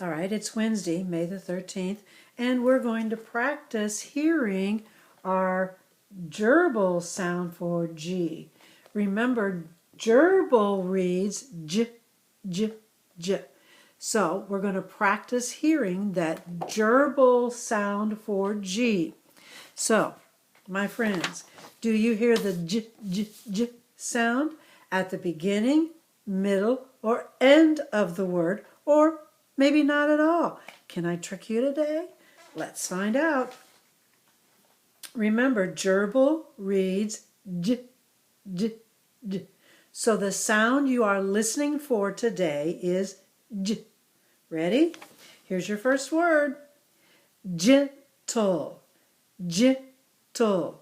All right, it's Wednesday, May the 13th, and we're going to practice hearing our gerbil sound for G. Remember, gerbil reads J, J, J. So we're going to practice hearing that gerbil sound for G. So, my friends, do you hear the J, J, J sound at the beginning, middle, or end of the word, or maybe not at all? Can I trick you today? Let's find out. Remember, gerbil reads J, J, J. So the sound you are listening for today is J. Ready? Here's your first word. Gentle, gentle,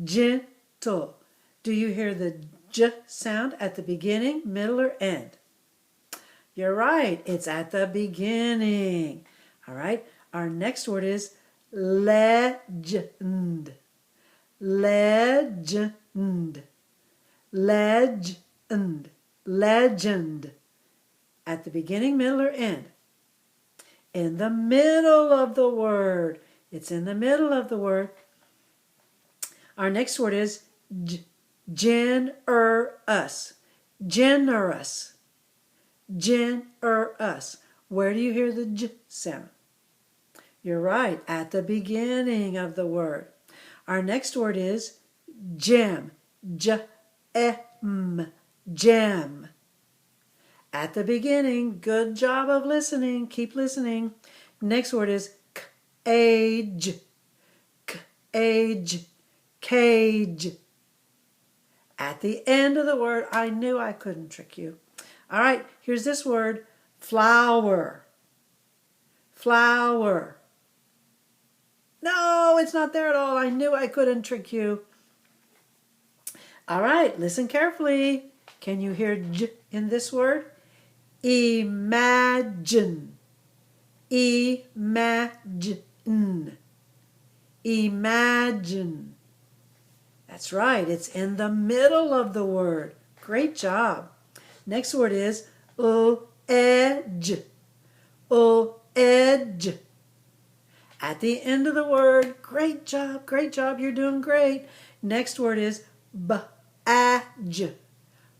gentle. Do you hear the J sound at the beginning, middle, or end? You're right, it's at the beginning. All right, our next word is legend. Legend. Legend. Legend. At the beginning, middle, or end? In the middle of the word. It's in the middle of the word. Our next word is generous. Generous. Generous. Where do you hear the J sound? You're right, at the beginning of the word. Our next word is gem. J-E-M. Gem. At the beginning. Good job of listening. Keep listening. Next word is cage. Cage. Cage. At the end of the word. I knew I couldn't trick you. All right, here's this word, flower. Flower. No, it's not there at all. I knew I couldn't trick you. All right, listen carefully. Can you hear J in this word? Imagine. Imagine. Imagine. That's right, it's in the middle of the word. Great job. Next word is edge. Edge. At the end of the word. Great job. Great job. You're doing great. Next word is badge.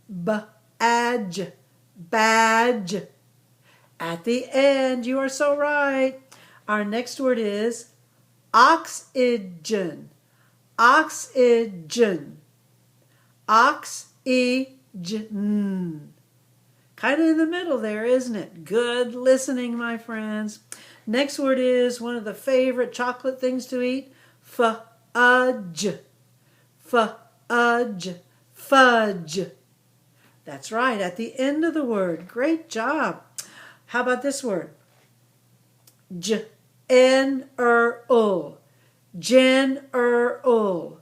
Badge. Badge. At the end. You are so right. Our next word is oxygen. Oxygen. Oxygen. Kind of in the middle there, isn't it? Good listening, my friends. Next word is one of the favorite chocolate things to eat. Fudge. Fudge. Fudge. That's right, at the end of the word. Great job. How about this word? General. General.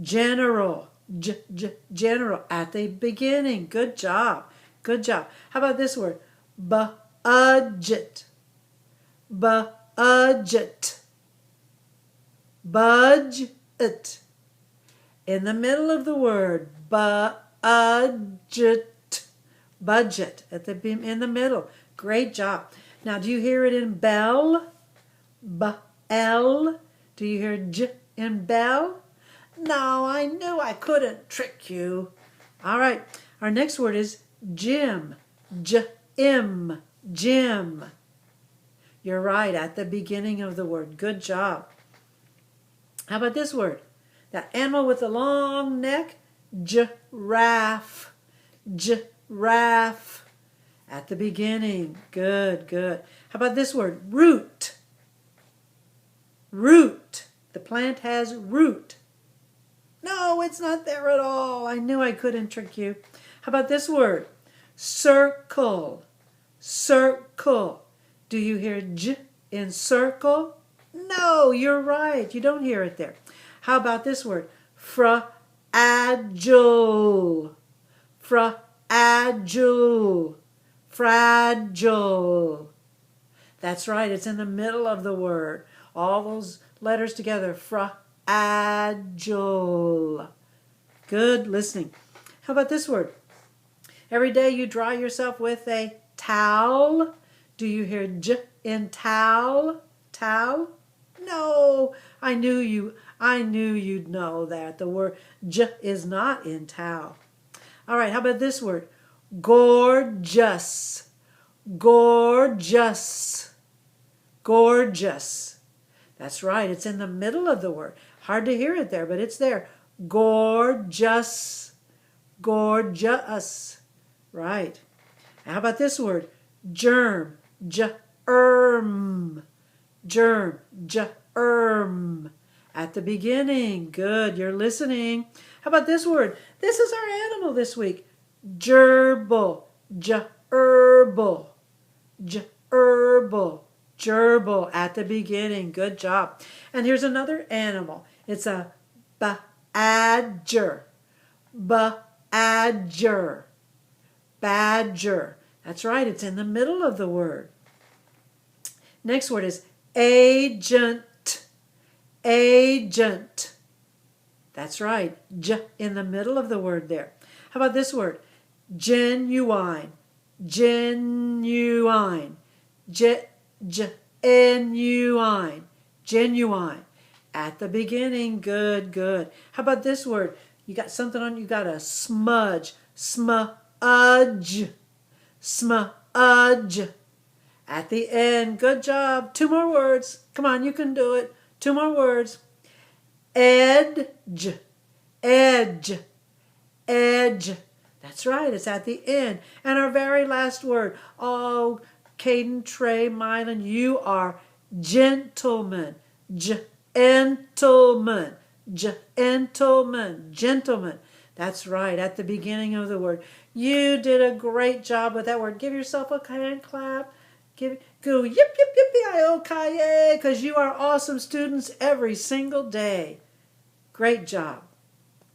General. General. At the beginning. Good job. Good job. How about this word? Budget. Budget. Budget. In the middle of the word. Budget. Budget. In the middle. Great job. Now, do you hear it in bell? B-L. Do you hear J in bell? No, I knew I couldn't trick you. All right. Our next word is gym. J-M. Gym. You're right, at the beginning of the word. Good job. How about this word? That animal with the long neck? Giraffe. Giraffe. At the beginning. Good, good. How about this word? Root. Root. The plant has root. No, it's not there at all. I knew I couldn't trick you. How about this word? Circle. Circle. Do you hear J in circle? No, you're right. You don't hear it there. How about this word? Fragile. Fragile. Fragile. That's right. It's in the middle of the word. All those letters together. Fragile. Good listening. How about this word? Every day you dry yourself with a towel. Do you hear J in towel? Towel? No, I knew you'd know that. The word J is not in towel. All right, how about this word? Gorgeous. Gorgeous. Gorgeous. That's right, it's in the middle of the word. Hard to hear it there, but it's there. Gorgeous. Gorgeous. Right. How about this word? Germ. Germ. Germ. Germ. At the beginning. Good, you're listening. How about this word? This is our animal this week. Gerbil. Gerbil. Gerbil. Gerbil at the beginning. Good job. And here's another animal. It's a badger. Badger. Badger. That's right. It's in the middle of the word. Next word is agent. Agent. That's right. J in the middle of the word there. How about this word? Genuine. Genuine. Genuine. Genuine. At the beginning. Good, good. How about this word? You got something on, you got a smudge. Smudge. Smudge. At the end. Good job. 2 more words. Come on, you can do it. 2 more words. Edge. Edge. Edge. That's right, it's at the end. And our very last word. Oh, Caden, Trey, Mylan, you are gentlemen. Gentlemen. Gentlemen. Gentlemen. That's right, at the beginning of the word. You did a great job with that word. Give yourself a hand clap. Go yip, yip, yippee-i-o-ki-yay, because you are awesome students every single day. Great job.